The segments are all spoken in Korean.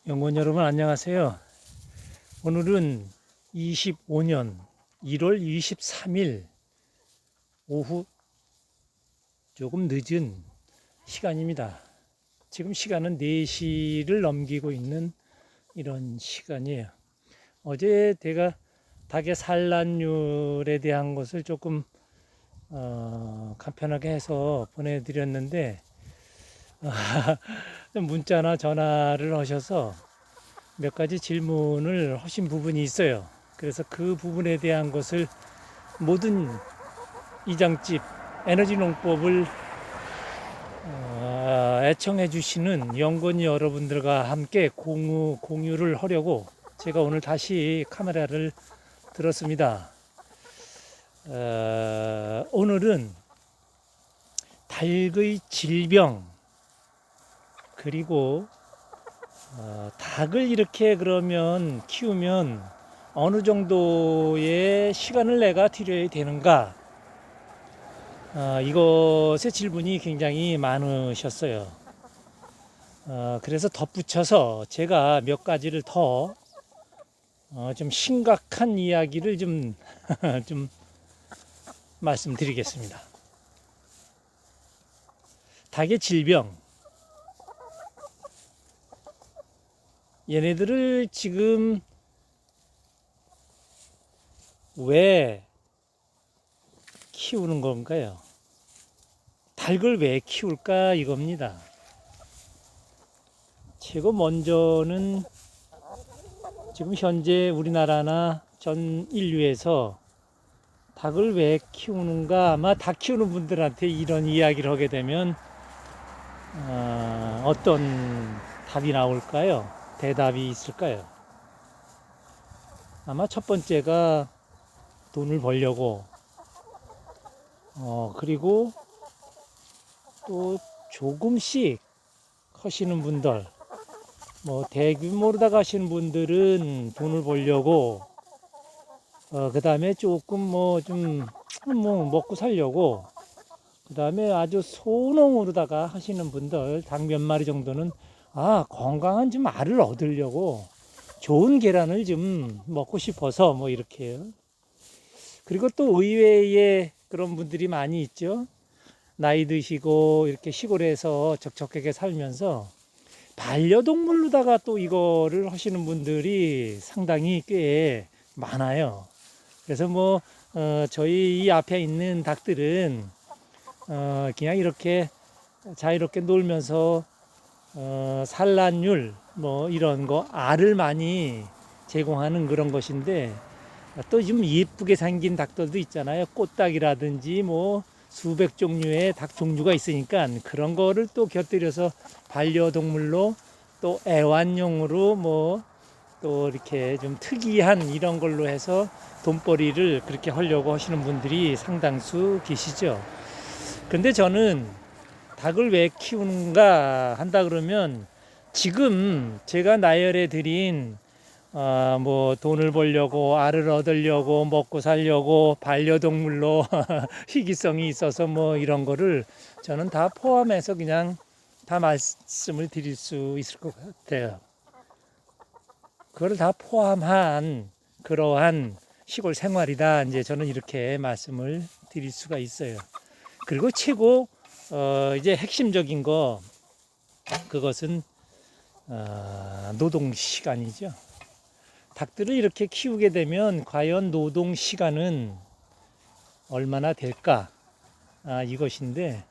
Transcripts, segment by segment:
연구원 여러분 안녕하세요. 오늘은 25년 1월 23일 오후 조금 늦은 시간입니다. 지금 시간은 4시를 넘기고 있는 이런 시간이에요. 어제 제가 닭의 산란율에 대한 것을 조금 간편하게 해서 보내드렸는데 문자나 전화를 하셔서 몇 가지 질문을 하신 부분이 있어요. 그래서 그 부분에 대한 것을 모든 이장집 에너지 농법을 애청해 주시는 연구원 여러분들과 함께 공유를 하려고 제가 오늘 다시 카메라를 들었습니다. 오늘은 닭의 질병 그리고 닭을 이렇게 그러면 키우면 어느 정도의 시간을 내가 들여야 되는가? 이것의 질문이 굉장히 많으셨어요. 그래서 덧붙여서 제가 몇 가지를 더 좀 심각한 이야기를 좀, 좀 말씀드리겠습니다. 닭의 질병. 얘네들을 지금 왜 키우는 건가요? 닭을 왜 키울까 이겁니다. 최고 먼저는 지금 현재 우리나라나 전 인류에서 닭을 왜 키우는가, 아마 닭 키우는 분들한테 이런 이야기를 하게 되면 어떤 답이 나올까요? 대답이 있을까요? 아마 첫 번째가 돈을 벌려고, 그리고 또 조금씩 하시는 분들, 뭐 대규모로다가 하시는 분들은 돈을 벌려고, 그 다음에 조금 뭐 좀 뭐 먹고 살려고, 그 다음에 아주 소농으로다가 하시는 분들, 닭 몇 마리 정도는 건강한 좀 알을 얻으려고 좋은 계란을 좀 먹고 싶어서 뭐 이렇게요. 그리고 또 의외의 그런 분들이 많이 있죠. 나이 드시고 이렇게 시골에서 적적하게 살면서 반려동물로다가 또 이거를 하시는 분들이 상당히 꽤 많아요. 그래서 뭐 저희 이 앞에 있는 닭들은 그냥 이렇게 자유롭게 놀면서 산란율 뭐 이런 거 알을 많이 제공하는 그런 것인데, 또 좀 예쁘게 생긴 닭들도 있잖아요. 꽃닭이라든지 뭐 수백 종류의 닭 종류가 있으니까 그런 거를 또 곁들여서 반려동물로 또 애완용으로 뭐 또 이렇게 좀 특이한 이런 걸로 해서 돈벌이를 그렇게 하려고 하시는 분들이 상당수 계시죠. 근데 저는 닭을 왜 키우는가 한다 그러면, 지금 제가 나열해 드린 뭐 돈을 벌려고, 알을 얻으려고, 먹고 살려고, 반려동물로 희귀성이 있어서 뭐 이런 거를 저는 다 포함해서 그냥 다 말씀을 드릴 수 있을 것 같아요. 그걸 다 포함한 그러한 시골 생활이다, 이제 저는 이렇게 말씀을 드릴 수가 있어요. 그리고 최고 이제 핵심적인 거, 그것은 노동 시간이죠. 닭들을 이렇게 키우게 되면 과연 노동 시간은 얼마나 될까? 이것인데,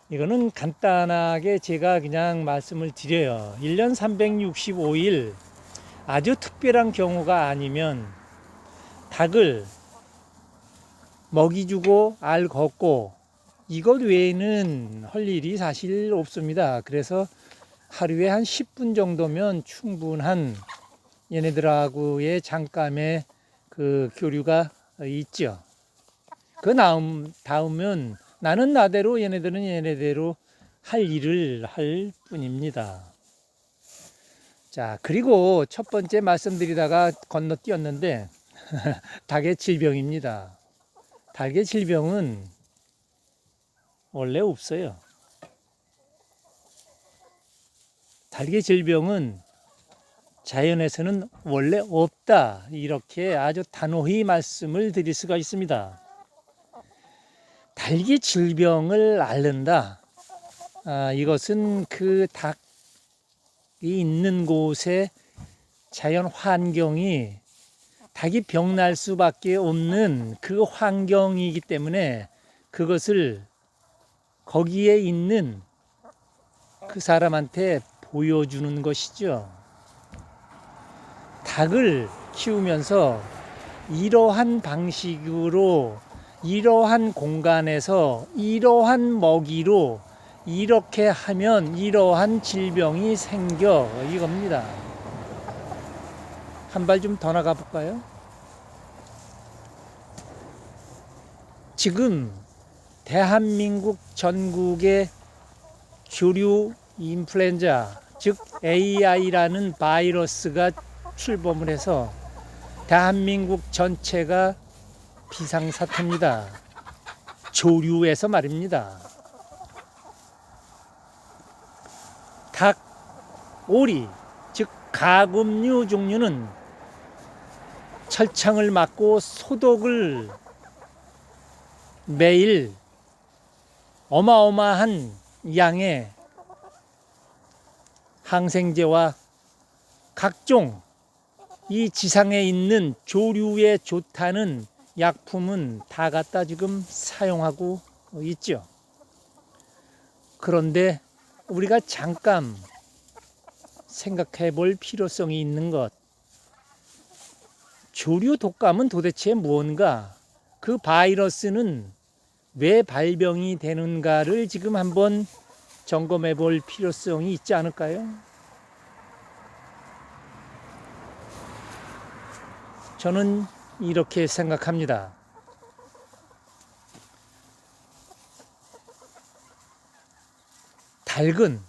이거는 간단하게 제가 그냥 말씀을 드려요. 1년 365일 아주 특별한 경우가 아니면 닭을 먹이 주고 알 걷고 이것 외에는 할 일이 사실 없습니다. 그래서 하루에 한 10분 정도면 충분한 얘네들하고의 잠깐의 그 교류가 있죠. 그 다음은 나는 나대로, 얘네들은 얘네대로 할 일을 할 뿐입니다. 자, 그리고 첫 번째 말씀드리다가 건너뛰었는데 닭의 질병입니다. 닭의 질병은 원래 없어요. 닭의 질병은 자연에서는 원래 없다. 이렇게 아주 단호히 말씀을 드릴 수가 있습니다. 닭이 질병을 앓는다. 이것은 그 닭이 있는 곳의 자연 환경이 닭이 병날 수밖에 없는 그 환경이기 때문에 그것을 거기에 있는 그 사람한테 보여주는 것이죠. 닭을 키우면서 이러한 방식으로, 이러한 공간에서, 이러한 먹이로 이렇게 하면 이러한 질병이 생겨, 이겁니다. 한 발 좀 더 나가 볼까요? 지금 대한민국 전국의 조류 인플루엔자, 즉 AI라는 바이러스가 출범을 해서 대한민국 전체가 비상사태입니다. 조류에서 말입니다. 닭, 오리, 즉 가금류 종류는 철창을 막고 소독을 매일 어마어마한 양의 항생제와 각종 이 지상에 있는 조류에 좋다는 약품은 다 갖다 지금 사용하고 있죠. 그런데 우리가 잠깐 생각해 볼 필요성이 있는 것. 조류 독감은 도대체 무언가? 그 바이러스는 왜 발병이 되는가를 지금 한번 점검해 볼 필요성이 있지 않을까요? 저는 이렇게 생각합니다. 닭은,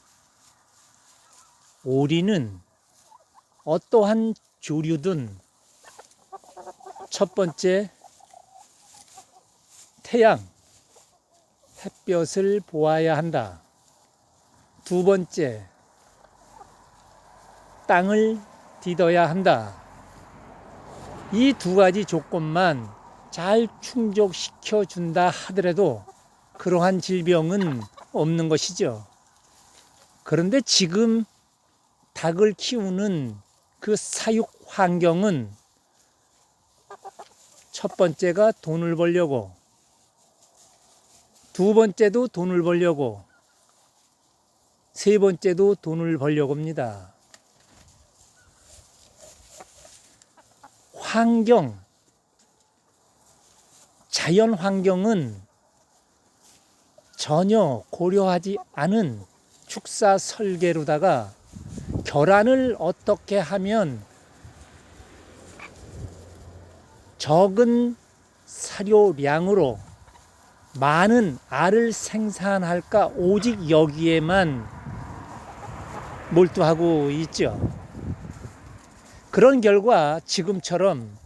오리는 어떠한 조류든 첫 번째 태양, 햇볕을 보아야 한다. 두 번째, 땅을 디뎌야 한다. 이 두 가지 조건만 잘 충족시켜 준다 하더라도 그러한 질병은 없는 것이죠. 그런데 지금 닭을 키우는 그 사육 환경은 첫 번째가 돈을 벌려고, 두 번째도 돈을 벌려고, 세 번째도 돈을 벌려고 합니다. 환경, 자연 환경은 전혀 고려하지 않은 축사 설계로다가 결함을 어떻게 하면 적은 사료량으로 많은 알을 생산할까, 오직 여기에만 몰두하고 있죠. 그런 결과 지금처럼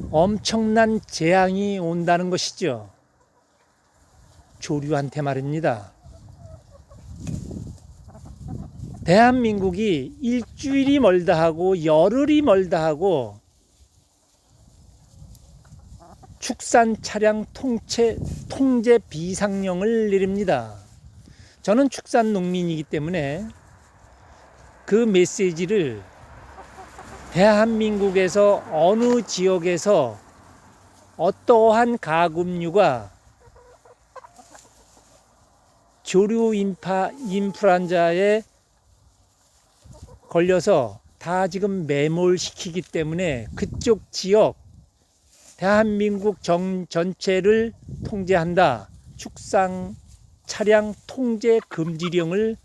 엄청난 재앙이 온다는 것이죠. 조류한테 말입니다. 대한민국이 일주일이 멀다 하고 열흘이 멀다 하고 축산 차량 통제 비상령을 내립니다. 저는 축산 농민이기 때문에 그 메시지를 대한민국에서 어느 지역에서 어떠한 가금류가 조류 인플루엔자에 걸려서 다 지금 매몰시키기 때문에 그쪽 지역 대한민국 전체를 통제한다. 축산 차량 통제 금지령을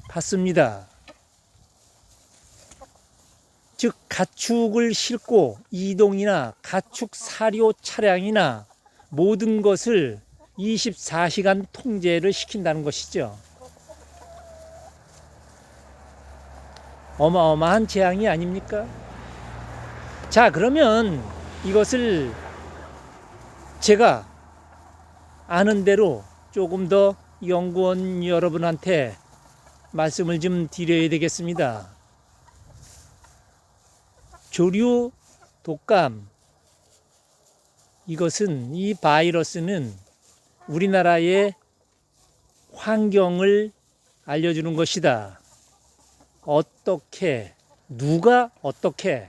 받습니다. 즉 가축을 싣고 이동이나 가축 사료 차량이나 모든 것을 24시간 통제를 시킨다는 것이죠. 어마어마한 재앙이 아닙니까? 자, 그러면 이것을 제가 아는 대로 조금 더 연구원 여러분한테 말씀을 좀 드려야 되겠습니다. 조류 독감, 이것은 이 바이러스는 우리나라의 환경을 알려주는 것이다. 어떻게, 누가 어떻게?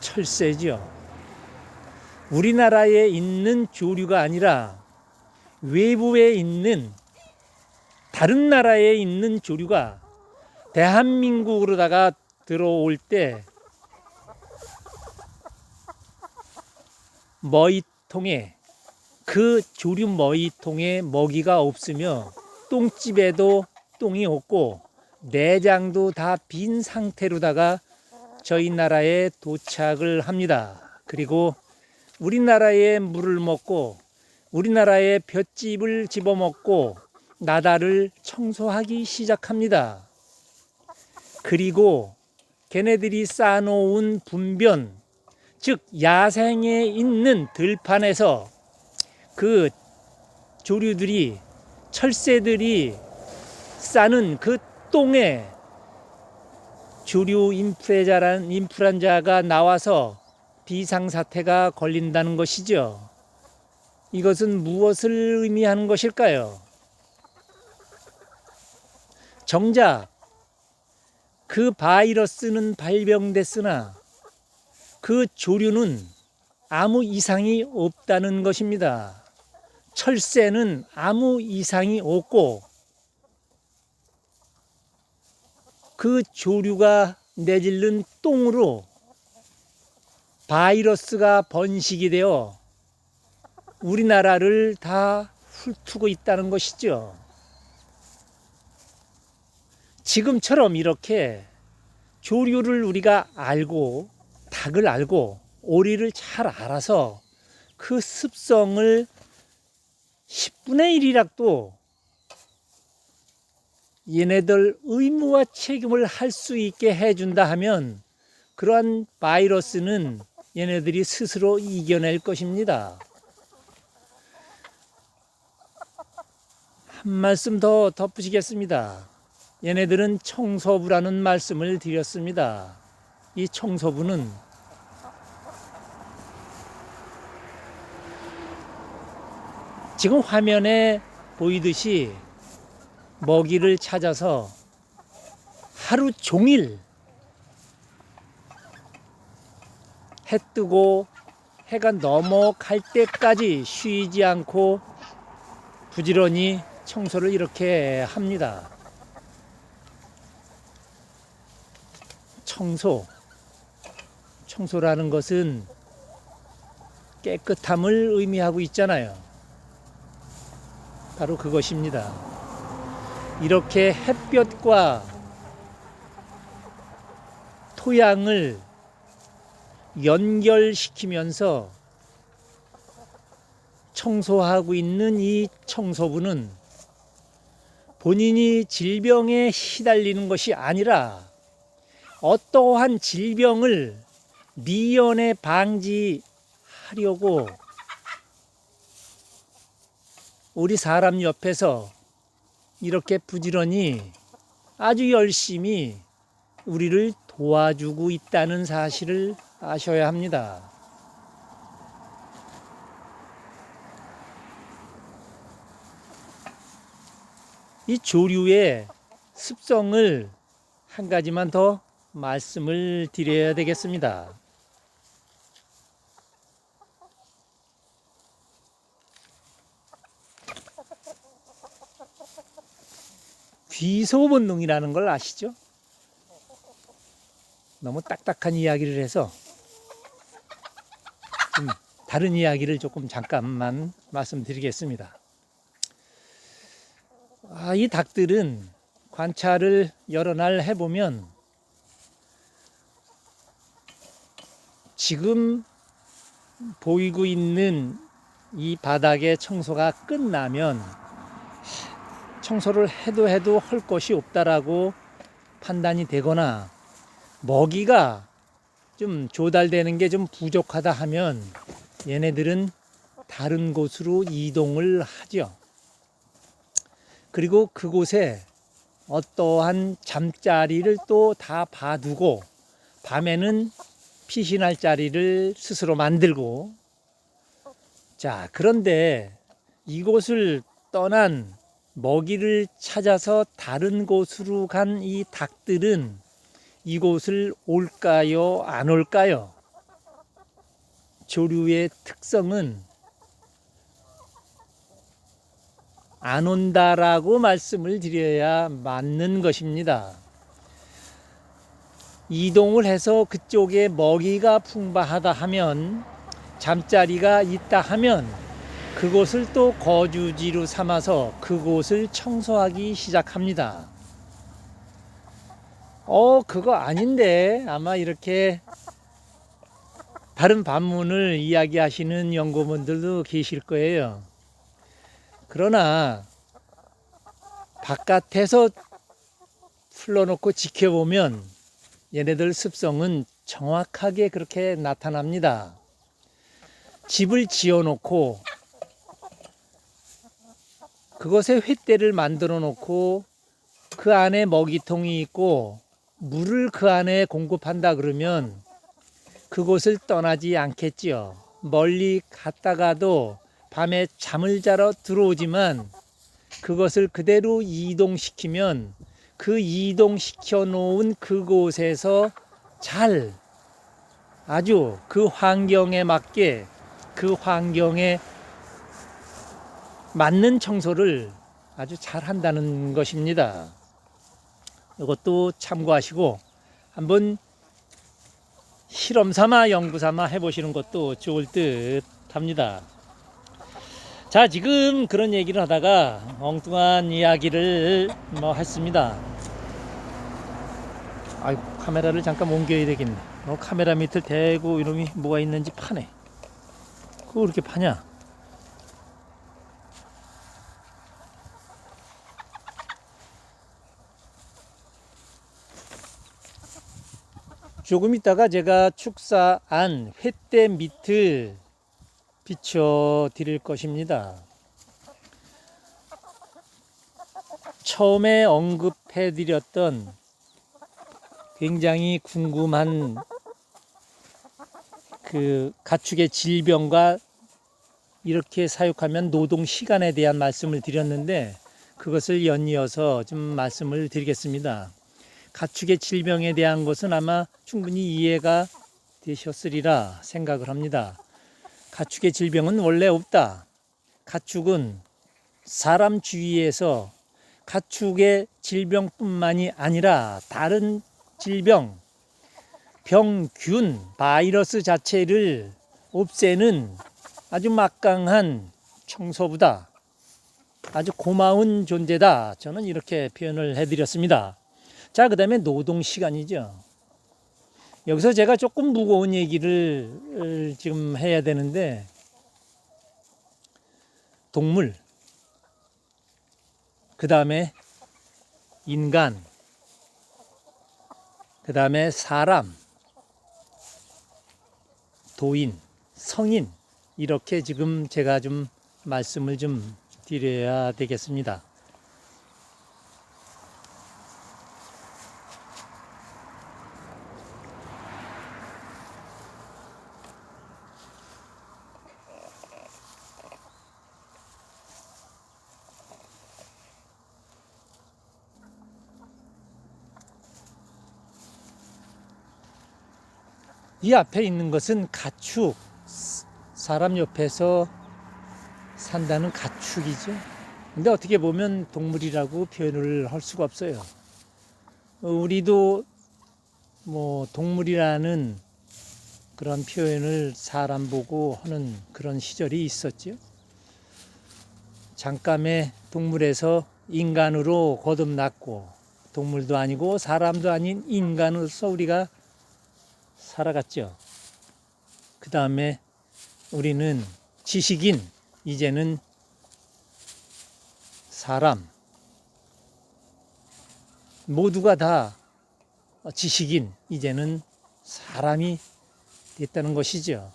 철새죠. 우리나라에 있는 조류가 아니라 외부에 있는 다른 나라에 있는 조류가 대한민국으로다가 들어올 때 먹이통에, 그 조류 먹이통에 먹이가 없으며 똥집에도 똥이 없고 내장도 다 빈 상태로다가 저희 나라에 도착을 합니다. 그리고 우리나라의 물을 먹고 우리나라의 볏짚을 집어먹고 나다를 청소하기 시작합니다. 그리고 걔네들이 쌓아놓은 분변, 즉 야생에 있는 들판에서 그 조류들이, 철새들이 싸는 그 똥에 조류 인플루엔자가 나와서 비상사태가 걸린다는 것이죠. 이것은 무엇을 의미하는 것일까요? 정작 그 바이러스는 발병됐으나 그 조류는 아무 이상이 없다는 것입니다. 철새는 아무 이상이 없고 그 조류가 내질른 똥으로 바이러스가 번식이 되어 우리나라를 다 훑고 있다는 것이죠. 지금처럼 이렇게 조류를 우리가 알고, 닭을 알고, 오리를 잘 알아서 그 습성을 10분의 1이라도 얘네들 의무와 책임을 할 수 있게 해준다 하면 그러한 바이러스는 얘네들이 스스로 이겨낼 것입니다. 한 말씀 더 덧붙이겠습니다. 얘네들은 청소부라는 말씀을 드렸습니다. 이 청소부는 지금 화면에 보이듯이 먹이를 찾아서 하루 종일 해 뜨고 해가 넘어갈 때까지 쉬지 않고 부지런히 청소를 이렇게 합니다. 청소라는 것은 깨끗함을 의미하고 있잖아요. 바로 그것입니다. 이렇게 햇볕과 토양을 연결시키면서 청소하고 있는 이 청소부는 본인이 질병에 시달리는 것이 아니라 어떠한 질병을 미연에 방지하려고 우리 사람 옆에서 이렇게 부지런히 아주 열심히 우리를 도와주고 있다는 사실을 아셔야 합니다. 이 조류의 습성을 한 가지만 더 말씀을 드려야 되겠습니다. 귀소 본능이라는 걸 아시죠? 너무 딱딱한 이야기를 해서 좀 다른 이야기를 조금 잠깐만 말씀드리겠습니다. 이 닭들은 관찰을 여러 날 해보면 지금 보이고 있는 이 바닥의 청소가 끝나면 청소를 해도 할 것이 없다라고 판단이 되거나 먹이가 좀 조달되는 게 좀 부족하다 하면 얘네들은 다른 곳으로 이동을 하죠. 그리고 그곳에 어떠한 잠자리를 또 다 봐두고 밤에는 피신할 자리를 스스로 만들고, 자, 그런데 이곳을 떠난 먹이를 찾아서 다른 곳으로 간 이 닭들은 이곳을 올까요, 안 올까요? 조류의 특성은 안 온다라고 말씀을 드려야 맞는 것입니다. 이동을 해서 그쪽에 먹이가 풍부하다 하면, 잠자리가 있다 하면 그곳을 또 거주지로 삼아서 그곳을 청소하기 시작합니다. 그거 아닌데, 아마 이렇게 다른 반문을 이야기하시는 연구원들도 계실 거예요. 그러나 바깥에서 풀러놓고 지켜보면 얘네들 습성은 정확하게 그렇게 나타납니다. 집을 지어놓고 그것에 횃대를 만들어 놓고 그 안에 먹이통이 있고 물을 그 안에 공급한다 그러면 그곳을 떠나지 않겠지요. 멀리 갔다가도 밤에 잠을 자러 들어오지만 그것을 그대로 이동시키면 그 이동시켜 놓은 그곳에서 잘, 아주 그 환경에 맞게, 그 환경에 맞는 청소를 아주 잘 한다는 것입니다. 이것도 참고하시고 한번 실험 삼아 연구 삼아 해보시는 것도 좋을 듯 합니다. 자, 지금 그런 얘기를 하다가 엉뚱한 이야기를 했습니다. 아이고, 카메라를 잠깐 옮겨야 되겠네. 카메라 밑을 대고 이놈이 뭐가 있는지 파네. 그거 그렇게 파냐? 조금 있다가 제가 축사한 횃대 밑을 비춰 드릴 것입니다. 처음에 언급해 드렸던 굉장히 궁금한 그 가축의 질병과 이렇게 사육하면 노동 시간에 대한 말씀을 드렸는데, 그것을 연이어서 좀 말씀을 드리겠습니다. 가축의 질병에 대한 것은 아마 충분히 이해가 되셨으리라 생각을 합니다. 가축의 질병은 원래 없다. 가축은 사람 주위에서 가축의 질병뿐만이 아니라 다른 질병, 병균, 바이러스 자체를 없애는 아주 막강한 청소부다. 아주 고마운 존재다. 저는 이렇게 표현을 해드렸습니다. 자, 그 다음에 노동 시간이죠. 여기서 제가 조금 무거운 얘기를 지금 해야 되는데, 동물, 그 다음에 인간, 그 다음에 사람, 도인, 성인, 이렇게 지금 제가 좀 말씀을 좀 드려야 되겠습니다. 이 앞에 있는 것은 가축, 사람 옆에서 산다는 가축이죠. 근데 어떻게 보면 동물이라고 표현을 할 수가 없어요. 우리도 동물이라는 그런 표현을 사람 보고 하는 그런 시절이 있었죠. 잠깐의 동물에서 인간으로 거듭났고, 동물도 아니고 사람도 아닌 인간으로서 우리가 살아갔죠. 그 다음에 우리는 지식인, 이제는 사람, 모두가 다 지식인, 이제는 사람이 됐다는 것이죠.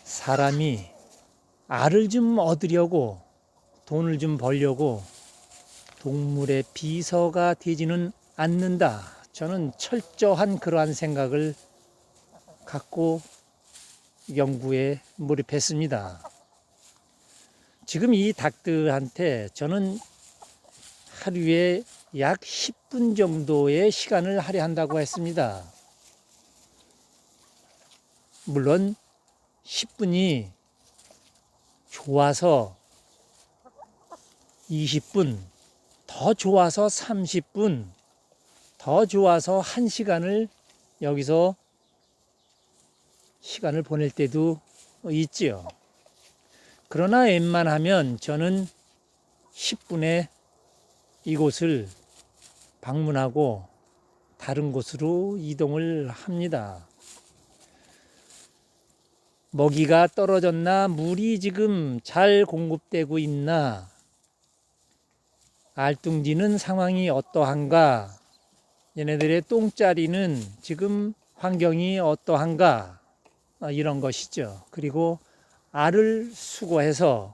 사람이 알을 좀 얻으려고 돈을 좀 벌려고 동물의 비서가 되지는 않는다. 저는 철저한 그러한 생각을 갖고 연구에 몰입했습니다. 지금 이 닭들한테 저는 하루에 약 10분 정도의 시간을 할애한다고 했습니다. 물론 10분이 좋아서 20분, 더 좋아서 30분, 더 좋아서 1시간을 여기서 시간을 보낼 때도 있지요. 그러나 웬만하면 저는 10분에 이곳을 방문하고 다른 곳으로 이동을 합니다. 먹이가 떨어졌나, 물이 지금 잘 공급되고 있나, 알뚱지는 상황이 어떠한가, 얘네들의 똥자리는 지금 환경이 어떠한가, 이런 것이죠. 그리고 알을 수거해서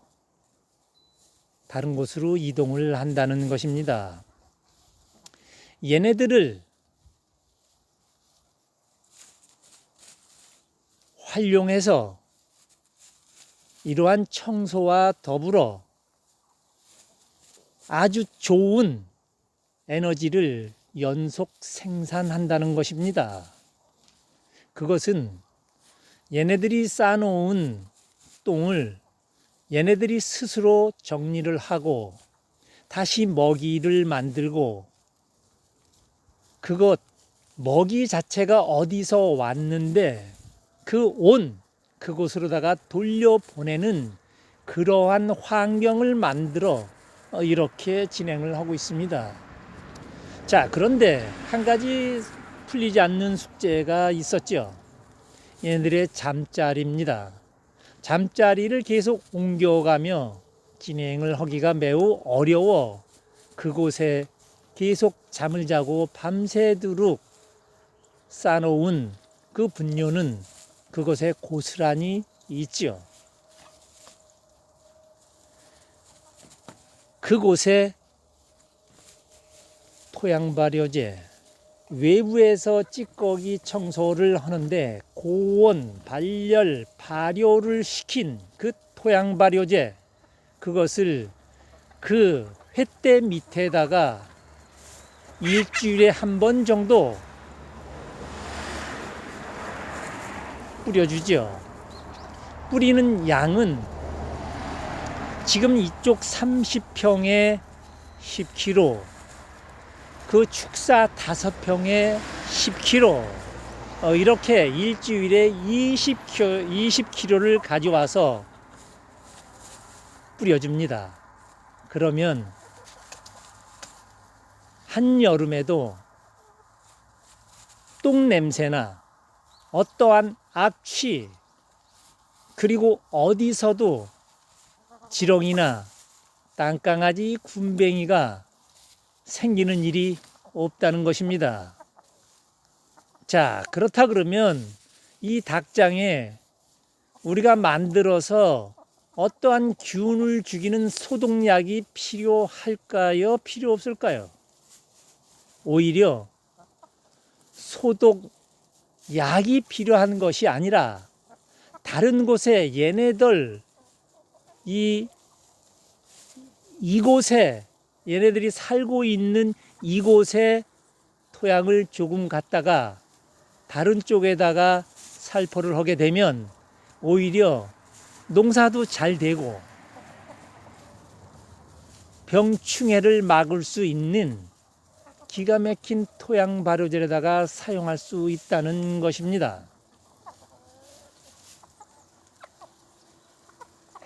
다른 곳으로 이동을 한다는 것입니다. 얘네들을 활용해서 이러한 청소와 더불어 아주 좋은 에너지를 연속 생산한다는 것입니다. 그것은 얘네들이 쌓아놓은 똥을 얘네들이 스스로 정리를 하고 다시 먹이를 만들고, 그것 먹이 자체가 어디서 왔는데 그곳으로다가 돌려보내는 그러한 환경을 만들어 이렇게 진행을 하고 있습니다. 자, 그런데 한 가지 풀리지 않는 숙제가 있었죠. 얘네들의 잠자리입니다. 잠자리를 계속 옮겨가며 진행을 하기가 매우 어려워 그곳에 계속 잠을 자고 밤새도록 쌓아놓은 그 분뇨는 그곳에 고스란히 있지요. 그곳에 토양 발효제, 외부에서 찌꺼기 청소를 하는데 고온, 발열, 발효를 시킨 그 토양 발효제, 그것을 그 횃대 밑에다가 일주일에 한 번 정도 뿌려주죠. 뿌리는 양은 지금 이쪽 30평에 10kg, 그 축사 5평에 10kg, 이렇게 일주일에 20kg를 가져와서 뿌려줍니다. 그러면 한여름에도 똥 냄새나 어떠한 악취, 그리고 어디서도 지렁이나 땅강아지, 군뱅이가 생기는 일이 없다는 것입니다. 자, 그렇다 그러면 이 닭장에 우리가 만들어서 어떠한 균을 죽이는 소독약이 필요할까요? 필요 없을까요? 오히려 소독약이 필요한 것이 아니라 다른 곳에 얘네들 이곳에 얘네들이 살고 있는 이곳에 토양을 조금 갖다가 다른 쪽에다가 살포를 하게 되면 오히려 농사도 잘 되고 병충해를 막을 수 있는 기가 막힌 토양 발효제에다가 사용할 수 있다는 것입니다.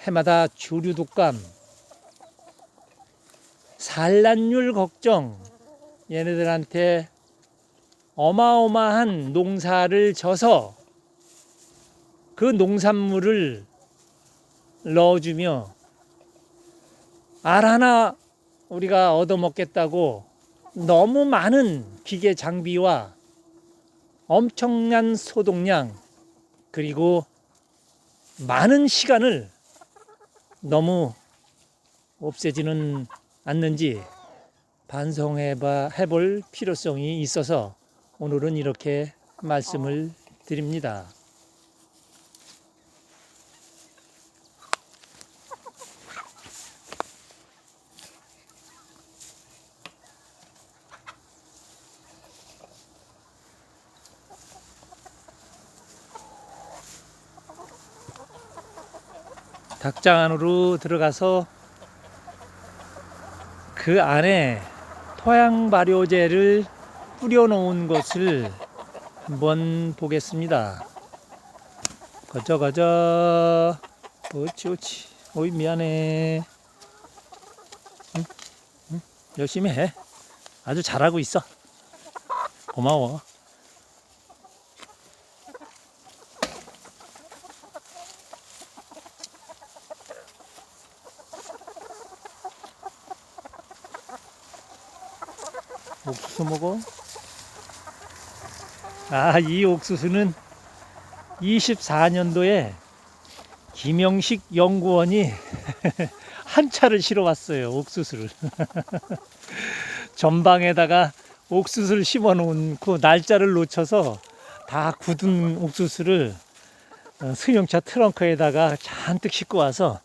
해마다 조류 독감, 산란율 걱정, 얘네들한테 어마어마한 농사를 져서 그 농산물을 넣어주며 알 하나 우리가 얻어먹겠다고 너무 많은 기계 장비와 엄청난 소독량, 그리고 많은 시간을 너무 없애지는 않는지 해볼 필요성이 있어서 오늘은 이렇게 말씀을 드립니다. 닭장 안으로 들어가서 그 안에 토양 발효제를 뿌려 놓은 것을 한번 보겠습니다. 가자. 옳지. 어이, 미안해. 응? 열심히 해. 아주 잘하고 있어. 고마워. 옥수수 먹어? 이 옥수수는 24년도에 김영식 연구원이 한 차를 실어 왔어요. 옥수수를. 전방에다가 옥수수를 심어 놓고 날짜를 놓쳐서 다 굳은 옥수수를 승용차 트렁크에다가 잔뜩 싣고 와서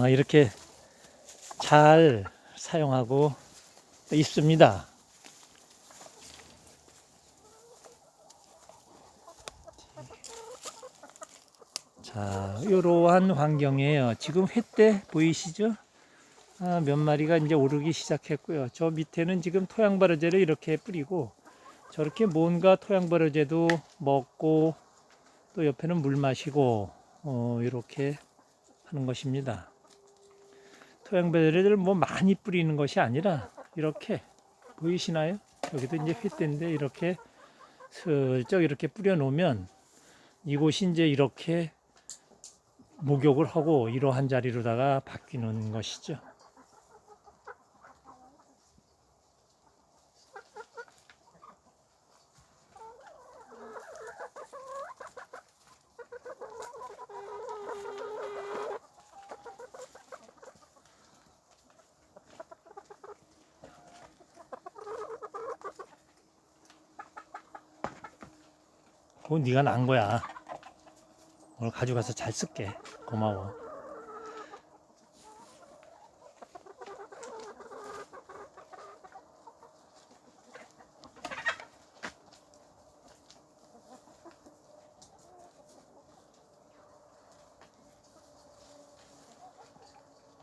이렇게 잘 사용하고 있습니다. 자, 이러한 환경이에요. 지금 횟대 보이시죠? 몇 마리가 이제 오르기 시작했고요. 저 밑에는 지금 토양발효제를 이렇게 뿌리고 저렇게 뭔가 토양발효제도 먹고 또 옆에는 물 마시고 이렇게 하는 것입니다. 토양발효제를 뭐 많이 뿌리는 것이 아니라 이렇게 보이시나요? 여기도 이제 횟대인데 이렇게 슬쩍 이렇게 뿌려 놓으면 이곳이 이제 이렇게 목욕을 하고 이러한 자리로다가 바뀌는 것이죠. 그건 네가 난 거야. 오늘 가져가서 잘 쓸게. 고마워.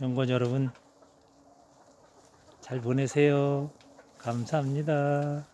연구원 여러분 잘 보내세요. 감사합니다.